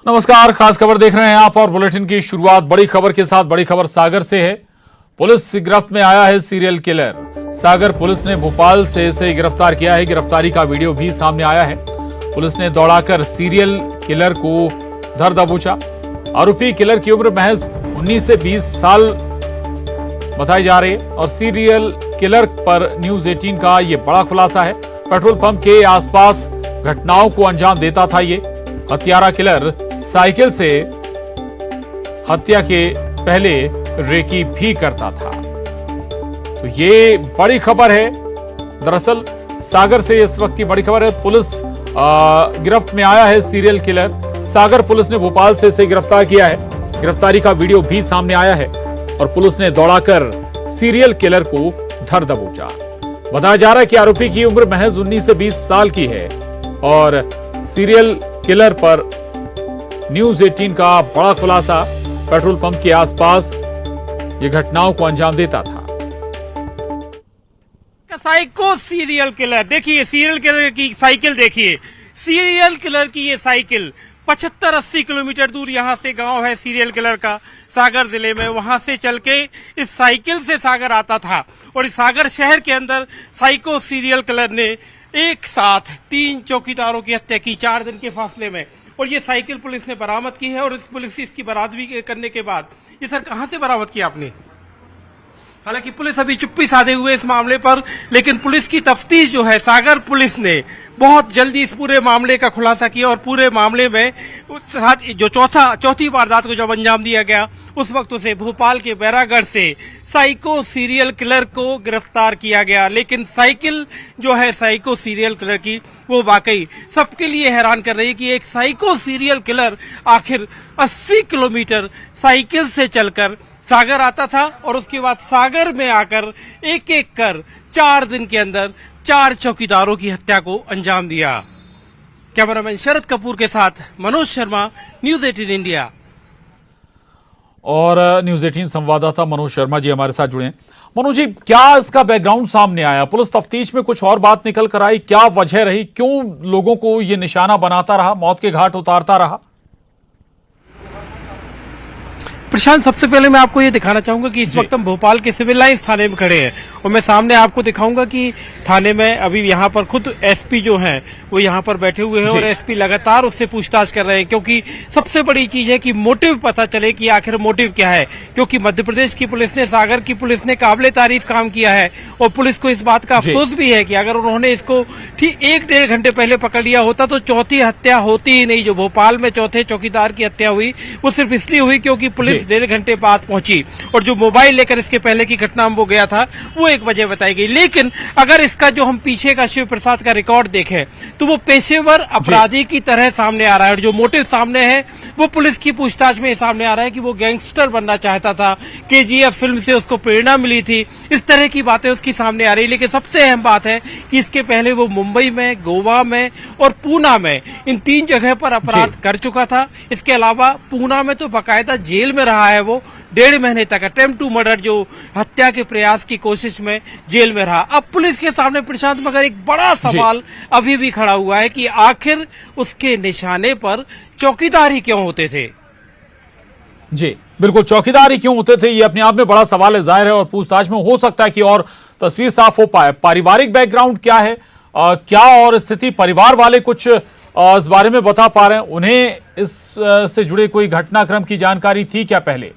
नमस्कार, खास खबर देख रहे हैं आप और बुलेटिन की शुरुआत बड़ी खबर के साथ। बड़ी खबर सागर से है। पुलिस गिरफ्त में आया है सीरियल किलर। सागर पुलिस ने भोपाल से इसे गिरफ्तार किया है। गिरफ्तारी का वीडियो भी सामने आया है। पुलिस ने दौड़ाकर सीरियल किलर को धर दबोचा। आरोपी किलर की उम्र महज 19 से 20 साल बताई जा रही है और सीरियल किलर पर न्यूज 18 का यह बड़ा खुलासा है। पेट्रोल पंप के आसपास घटनाओं को अंजाम देता था ये हत्यारा किलर। साइकिल से हत्या के पहले रेकी भी करता था। तो ये बड़ी खबर है। दरअसल सागर से इस वक्त की बड़ी खबर है। पुलिस गिरफ्त में आया है सीरियल किलर। सागर पुलिस ने भोपाल से इसे गिरफ्तार किया है। गिरफ्तारी का वीडियो भी सामने आया है और पुलिस ने दौड़ाकर सीरियल किलर को धर दबोचा। बताया जा रहा है कि आरोपी की उम्र महज 19 से 20 साल की है और सीरियल किलर पर न्यूज 18 का बड़ा खुलासा। पेट्रोल पंप के आसपास ये घटनाओं को अंजाम देता था। साइको सीरियल किलर देखिए, सीरियल किलर की साइकिल देखिए। सीरियल किलर की ये साइकिल 75-80 किलोमीटर दूर यहाँ से गांव है सीरियल किलर का, सागर जिले में। वहां से चल के इस साइकिल से सागर आता था और इस सागर शहर के अंदर साइको सीरियल किलर ने एक साथ 3 चौकीदारों की हत्या की 4 दिन के फासले में। और ये साइकिल पुलिस ने बरामद की है और इस पुलिस इसकी बरामदगी करने के बाद ये सर कहां से बरामद किया आपने? हालांकि पुलिस अभी चुप्पी साधे हुए इस मामले पर, लेकिन पुलिस की तफ्तीश जो है, सागर पुलिस ने बहुत जल्दी इस पूरे मामले का खुलासा किया और पूरे मामले में जो चौथी वारदात को जब अंजाम दिया गया उस वक्त उसे भोपाल के बैरागढ़ से साइको सीरियल किलर को गिरफ्तार किया गया। लेकिन साइकिल जो है साइको सीरियल किलर की, वो वाकई सबके लिए हैरान कर रही है कि एक साइको सीरियल किलर आखिर 80 किलोमीटर साइकिल से चलकर सागर आता था और उसके बाद सागर में आकर एक एक कर 4 दिन के अंदर 4 चौकीदारों की हत्या को अंजाम दिया। कैमरामैन शरद कपूर के साथ मनोज शर्मा, न्यूज 18 इंडिया। और न्यूज 18 संवाददाता मनोज शर्मा जी हमारे साथ जुड़े हैं। मनोज जी, क्या इसका बैकग्राउंड सामने आया? पुलिस तफ्तीश में कुछ और बात निकल कर आई? क्या वजह रही? क्यों लोगों को ये निशाना बनाता रहा, मौत के घाट उतारता रहा? प्रशांत, सबसे पहले मैं आपको ये दिखाना चाहूंगा कि इस वक्त हम भोपाल के सिविल लाइंस थाने में खड़े हैं और मैं सामने आपको दिखाऊंगा कि थाने में अभी यहाँ पर खुद एसपी जो हैं वो यहाँ पर बैठे हुए हैं और एसपी लगातार उससे पूछताछ कर रहे हैं, क्योंकि सबसे बड़ी चीज है कि मोटिव पता चले कि आखिर मोटिव क्या है। क्योंकि मध्य प्रदेश की पुलिस ने, सागर की पुलिस ने काबिले तारीफ काम किया है और पुलिस को इस बात का अफसोस भी है कि अगर उन्होंने इसको ठीक 1-1.5 घंटे पहले पकड़ लिया होता तो चौथी हत्या होती ही नहीं। जो भोपाल में चौथे चौकीदार की हत्या हुई वो सिर्फ इसलिए हुई क्योंकि पुलिस 1.5 घंटे बाद पहुंची और जो मोबाइल लेकर इसके पहले की घटना वो गया था वो एक वजह बताई गई। लेकिन अगर इसका जो हम पीछे का शिव प्रसाद का रिकॉर्ड देखें तो वो पेशेवर अपराधी की तरह सामने आ रहा है और जो मोटिव सामने है वो पुलिस की पूछताछ में सामने आ रहा है कि वो गैंगस्टर बनना चाहता था, केजीएफ फिल्म से उसको प्रेरणा मिली थी, इस तरह की बातें उसकी सामने आ रही। लेकिन सबसे अहम बात है कि इसके पहले वो मुंबई में, गोवा में और पूना में, इन 3 जगह पर अपराध कर चुका था। इसके अलावा पूना में तो बाकायदा जेल में रहा है वो 1.5 महीने तक। अटेम्प्ट टू मर्डर, जो हत्या के प्रयास की कोशिश में, जेल में रहा। अब पुलिस के सामने प्रशांत मगर एक बड़ा सवाल अभी भी खड़ा हुआ है कि आखिर उसके निशाने पर चौकीदार ही क्यों होते थे? जी बिल्कुल, चौकीदार ही क्यों होते थे, ये अपने आप में बड़ा सवाल है। जाहिर है और पूछताछ में हो सकता है कि और तस्वीर साफ हो पाए। पारिवारिक बैकग्राउंड क्या है, क्या और स्थिति, परिवार वाले कुछ इस बारे में बता पा रहे हैं? उन्हें इस से जुड़े कोई घटनाक्रम की जानकारी थी क्या पहले?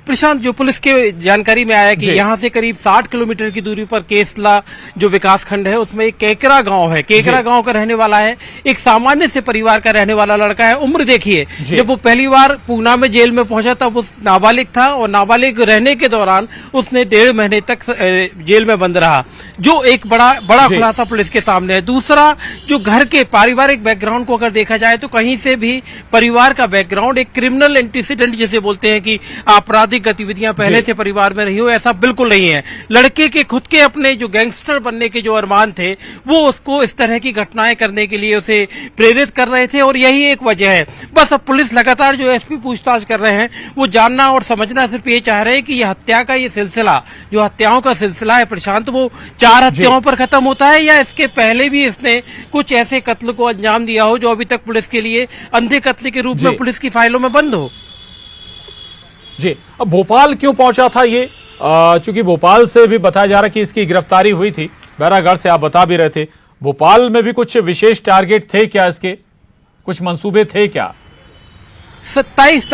प्रशांत, जो पुलिस के जानकारी में आया कि यहाँ से करीब 60 किलोमीटर की दूरी पर केसला जो विकास खंड है उसमें एक केकरा गांव है। केकरा गांव का रहने वाला है, एक सामान्य से परिवार का रहने वाला लड़का है। उम्र देखिए, जब वो पहली बार पूना में जेल में पहुंचा तब उस नाबालिग था और नाबालिग रहने के दौरान उसने 1.5 महीने तक जेल में बंद रहा, जो एक बड़ा खुलासा पुलिस के सामने है। दूसरा, जो घर के पारिवारिक बैकग्राउंड को अगर देखा जाए तो कहीं से भी परिवार का बैकग्राउंड एक क्रिमिनल एंटीसीडेंट जिसे बोलते हैं कि आपराधिक आपराधिक गतिविधियां पहले से परिवार में रही हो, ऐसा बिल्कुल नहीं है। लड़के के खुद के अपने जो गैंगस्टर बनने के जो अरमान थे वो उसको इस तरह की घटनाएं करने के लिए उसे प्रेरित कर रहे थे और यही एक वजह है। बस अब पुलिस लगातार जो एसपी पूछताछ कर रहे हैं वो जानना और समझना सिर्फ ये चाह रहे हैं कि ये हत्या का ये सिलसिला, जो हत्याओं का सिलसिला है प्रशांत, वो 4 हत्याओं पर खत्म होता है या इसके पहले भी इसने कुछ ऐसे कत्ल को अंजाम दिया हो जो अभी तक पुलिस के लिए अंधे कत्ल के रूप में पुलिस की फाइलों में बंद हो। जी, अब भोपाल क्यों पहुंचा था ये? चूंकि भोपाल से भी बताया जा रहा है कि इसकी गिरफ्तारी हुई थी, बैरागढ़ से आप बता भी रहे थे। भोपाल में भी कुछ विशेष टारगेट थे क्या इसके, कुछ मंसूबे थे क्या? 27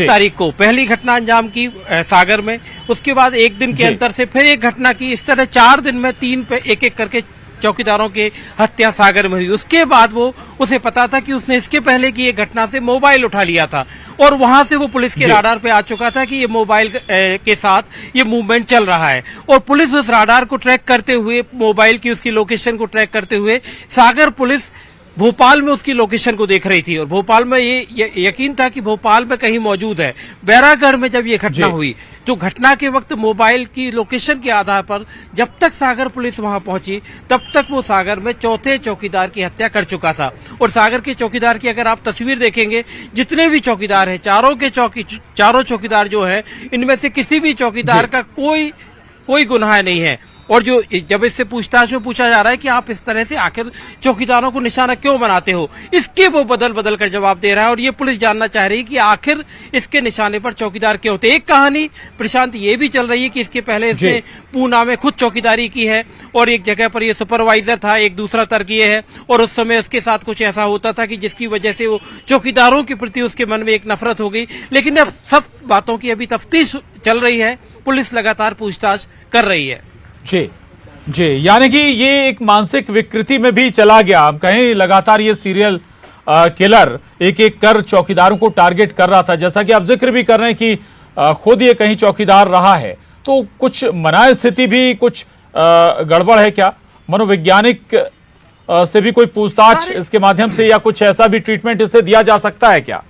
तारीख को पहली घटना अंजाम की सागर में, उसके बाद एक दिन के अंतर से फिर एक घटना की। इस तरह 4 दिन में 3 पे एक करके चौकीदारों के हत्या सागर में हुई। उसके बाद वो उसे पता था कि उसने इसके पहले की एक घटना से मोबाइल उठा लिया था और वहां से वो पुलिस के राडार पे आ चुका था कि ये मोबाइल के साथ ये मूवमेंट चल रहा है और पुलिस उस राडार को ट्रैक करते हुए, मोबाइल की उसकी लोकेशन को ट्रैक करते हुए सागर पुलिस भोपाल में उसकी लोकेशन को देख रही थी और भोपाल में ये यकीन था कि भोपाल में कहीं मौजूद है। बैरागढ़ में जब ये घटना हुई, जो घटना के वक्त मोबाइल की लोकेशन के आधार पर जब तक सागर पुलिस वहां पहुंची तब तक वो सागर में चौथे चौकीदार की हत्या कर चुका था। और सागर के चौकीदार की अगर आप तस्वीर देखेंगे, जितने भी चौकीदार हैं, चारों चौकीदार जो है, इनमें से किसी भी चौकीदार का कोई गुनाह नहीं है। और जो जब इससे पूछताछ में पूछा जा रहा है कि आप इस तरह से आखिर चौकीदारों को निशाना क्यों बनाते हो, इसके वो बदल कर जवाब दे रहा है और ये पुलिस जानना चाह रही है कि आखिर इसके निशाने पर चौकीदार क्यों होते। एक कहानी प्रशांत ये भी चल रही है कि इसके पहले इसने पूना में खुद चौकीदारी की है और एक जगह पर ये सुपरवाइजर था। एक दूसरा तर्क ये है और उस समय उसके साथ कुछ ऐसा होता था कि जिसकी वजह से वो चौकीदारों के प्रति उसके मन में एक नफरत हो गई। लेकिन अब सब बातों की अभी तफ्तीश चल रही है, पुलिस लगातार पूछताछ कर रही है। जी, यानी कि ये एक मानसिक विकृति में भी चला गया। हम कहें लगातार ये सीरियल किलर एक एक कर चौकीदारों को टारगेट कर रहा था, जैसा कि आप जिक्र भी कर रहे हैं कि खुद ये कहीं चौकीदार रहा है। तो कुछ मनाए स्थिति भी कुछ गड़बड़ है क्या? मनोवैज्ञानिक से भी कोई पूछताछ इसके माध्यम से या कुछ ऐसा भी ट्रीटमेंट इसे दिया जा सकता है क्या?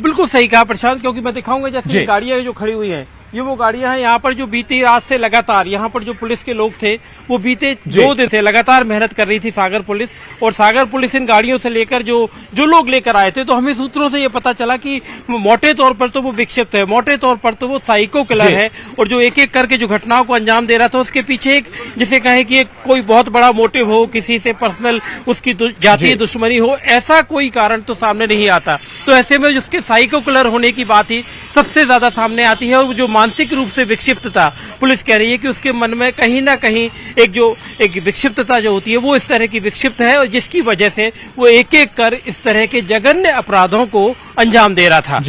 बिल्कुल सही कहा प्रशांत, क्योंकि मैं दिखाऊंगा जैसे गाड़ियां जो खड़ी हुई हैं, ये वो गाड़ियां हैं यहाँ पर जो बीती रात से लगातार यहाँ पर जो पुलिस के लोग थे वो बीते 2 दिन से लगातार मेहनत कर रही थी सागर पुलिस। और सागर पुलिस इन गाड़ियों से लेकर जो लोग लेकर आए थे, तो हमें सूत्रों से ये पता चला कि मोटे तौर पर तो वो विक्षिप्त है, मोटे तौर पर तो वो साइको किलर है और जो एक एक करके जो घटनाओं को अंजाम दे रहा था उसके पीछे एक, जिसे कहें कि एक कोई बहुत बड़ा मोटिव हो, किसी से पर्सनल उसकी जातीय दुश्मनी हो, ऐसा कोई कारण तो सामने नहीं आता। तो ऐसे में उसके साइको किलर होने की बात ही सबसे ज्यादा सामने आती है और जो मानसिक रूप से विक्षिप्तता, पुलिस कह रही है कि उसके मन में कहीं ना कहीं एक विक्षिप्तता जो होती है वो इस तरह की विक्षिप्त है और जिसकी वजह से वो एक एक कर इस तरह के जघन्य अपराधों को अंजाम दे रहा था।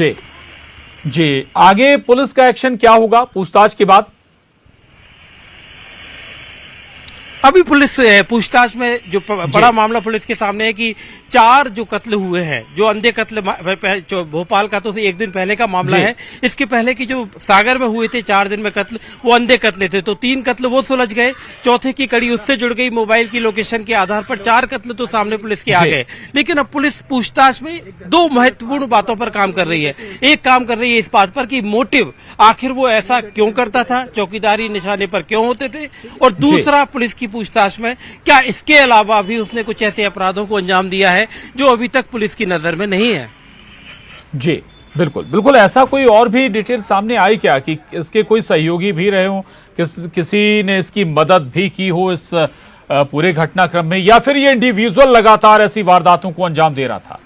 जी, आगे पुलिस का एक्शन क्या होगा पूछताछ के बाद? अभी पुलिस पूछताछ में जो बड़ा मामला पुलिस के सामने है कि 4 जो कत्ल हुए हैं, जो अंधे कत्ल भोपाल का तो एक दिन पहले का मामला है, इसके पहले की जो सागर में हुए थे 4 दिन में कत्ल, वो अंधे कत्ल थे। तो 3 कत्ल वो सुलझ गए, चौथे की कड़ी उससे जुड़ गई मोबाइल की लोकेशन के आधार पर। 4 कत्ल तो सामने पुलिस के आ गए। लेकिन अब पुलिस पूछताछ में 2 महत्वपूर्ण बातों पर काम कर रही है। एक काम कर रही है इस बात पर कि मोटिव आखिर वो ऐसा क्यों करता था, चौकीदारी निशाने पर क्यों होते थे, और दूसरा पुलिस की पूछताछ में क्या इसके अलावा भी उसने कुछ ऐसे अपराधों को अंजाम दिया है जो अभी तक पुलिस की नजर में नहीं है। जी बिल्कुल, ऐसा कोई और भी डिटेल सामने आई क्या कि इसके कोई सहयोगी भी रहे हो, किसी ने इसकी मदद भी की हो इस पूरे घटनाक्रम में, या फिर ये इंडिविजुअल लगातार ऐसी वारदातों को अंजाम दे रहा था?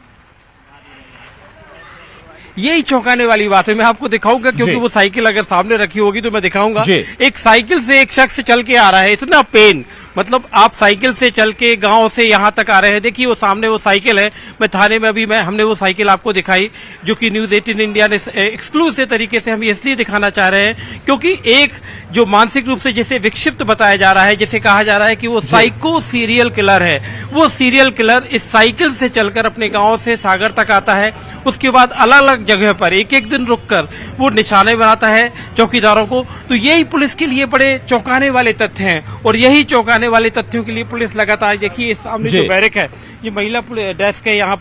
यही चौंकाने वाली बात है। मैं आपको दिखाऊंगा, क्योंकि वो साइकिल अगर सामने रखी होगी तो मैं दिखाऊंगा। एक साइकिल से एक शख्स चल के आ रहा है, इतना पेन, मतलब आप साइकिल से चल के गांव से यहां तक आ रहे हैं। देखिए वो सामने वो साइकिल है, मैं थाने में अभी हमने वो साइकिल आपको दिखाई, जो कि न्यूज 18 इंडिया ने एक्सक्लूसिव तरीके से हम इसलिए दिखाना चाह रहे हैं क्योंकि एक जो मानसिक रूप से जिसे विक्षिप्त बताया जा रहा है, जिसे कहा जा रहा है कि वो साइको सीरियल किलर है, वो सीरियल किलर इस साइकिल से चलकर अपने गांव से सागर तक आता है। उसके बाद अलग अलग जगह पर एक एक दिन रुककर वो निशाने बनाता है चौकीदारों को। तो यही पुलिस के लिए बड़े चौंकाने वाले तथ्य हैं, और यही चौंकाने वाले तथ्यों के लिए पुलिस लगातार, देखिए इस सामने जो बैरक है, ये महिला डेस्क है यहाँ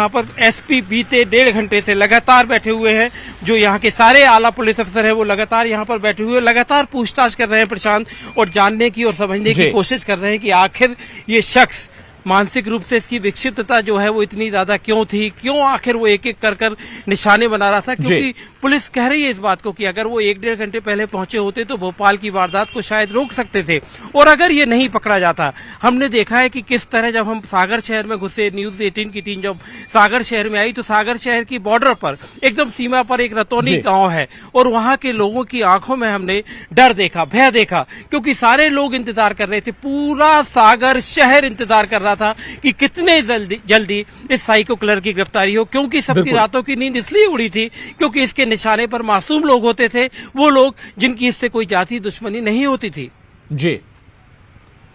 पर एसपी बीते 1.5 घंटे से लगातार बैठे हुए हैं। जो यहाँ के सारे आला पुलिस अफसर हैं वो लगातार यहाँ पर बैठे हुए, लगातार पूछताछ कर रहे हैं प्रशांत, और जानने की और समझने की कोशिश कर रहे हैं कि आखिर ये शख्स मानसिक रूप से इसकी विक्षिप्तता जो है वो इतनी ज्यादा क्यों थी, क्यों आखिर वो एक एक कर निशाने बना रहा था। क्योंकि पुलिस कह रही है इस बात को कि अगर वो 1-1.5 घंटे पहले पहुंचे होते तो भोपाल की वारदात को शायद रोक सकते थे, और अगर ये नहीं पकड़ा जाता। हमने देखा है कि किस तरह जब हम सागर शहर में घुसे, न्यूज 18 की टीम जब सागर शहर में आई तो सागर शहर की बॉर्डर पर एकदम सीमा पर एक रतौनी गांव है, और वहां के लोगों की आंखों में हमने डर देखा, भय देखा, क्योंकि सारे लोग इंतजार कर रहे थे, पूरा सागर शहर इंतजार कर रहा था कि कितने जल्दी इस साइको किलर की गिरफ्तारी हो। क्योंकि सबकी रातों की नींद इसलिए उड़ी थी क्योंकि इसके निशाने पर मासूम लोग होते थे, वो लोग जिनकी इससे कोई जाति दुश्मनी नहीं होती थी। जी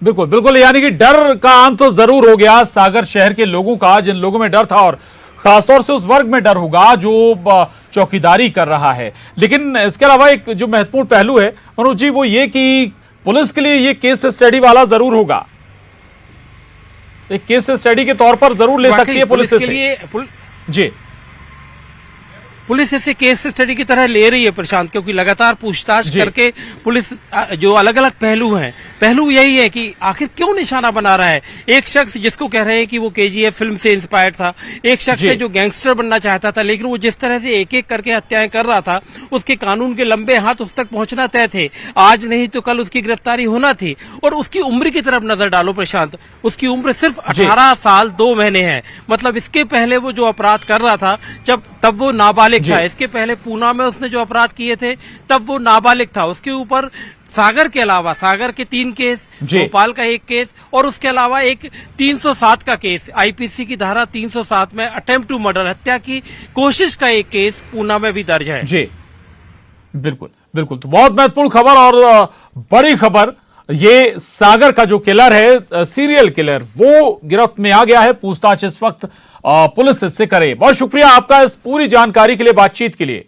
बिल्कुल बिल्कुल, यानी कि डर का अंत तो जरूर हो गया सागर शहर के लोगों का, जिन लोगों में डर था, और खासतौर से उस वर्ग में डर होगा जो चौकीदारी कर रहा है। लेकिन इसके अलावा एक जो महत्वपूर्ण पहलू है मनोज जी, वो ये कि पुलिस के लिए ये केस स्टडी वाला जरूर होगा, एक केस स्टडी के तौर पर जरूर ले सकती है पुलिस के लिए। जी पुलिस इसे केस स्टडी की तरह ले रही है प्रशांत, क्योंकि लगातार पूछताछ करके पुलिस जो अलग अलग पहलू हैं, पहलू यही है कि आखिर क्यों निशाना बना रहा है। एक शख्स जिसको कह रहे हैं कि वो केजीएफ फिल्म से इंस्पायर्ड था, एक शख्स है जो गैंगस्टर बनना चाहता था, लेकिन वो जिस तरह से एक एक करके हत्याएं कर रहा था, उसके कानून के लंबे हाथ उस तक पहुंचना तय थे। आज नहीं तो कल उसकी गिरफ्तारी होना थी। और उसकी उम्र की तरफ नजर डालो प्रशांत, उसकी उम्र सिर्फ 18 साल 2 महीने है। मतलब इसके पहले वो जो अपराध कर रहा था तब वो नाबालिग था। इसके पहले पूना में उसने जो अपराध किए थे तब वो नाबालिग था। उसके ऊपर सागर के अलावा सागर के 3 केस, भोपाल का 1 केस, और उसके अलावा एक 307 का केस, आईपीसी की धारा 307 में अटेम्प्ट टू मर्डर, हत्या की कोशिश का 1 केस पूना में भी दर्ज है। जी बिल्कुल बिल्कुल, तो बहुत महत्वपूर्ण खबर और बड़ी खबर, ये सागर का जो किलर है, सीरियल किलर, वो गिरफ्त में आ गया है। पूछताछ इस वक्त पुलिस इससे करे। बहुत शुक्रिया आपका इस पूरी जानकारी के लिए, बातचीत के लिए।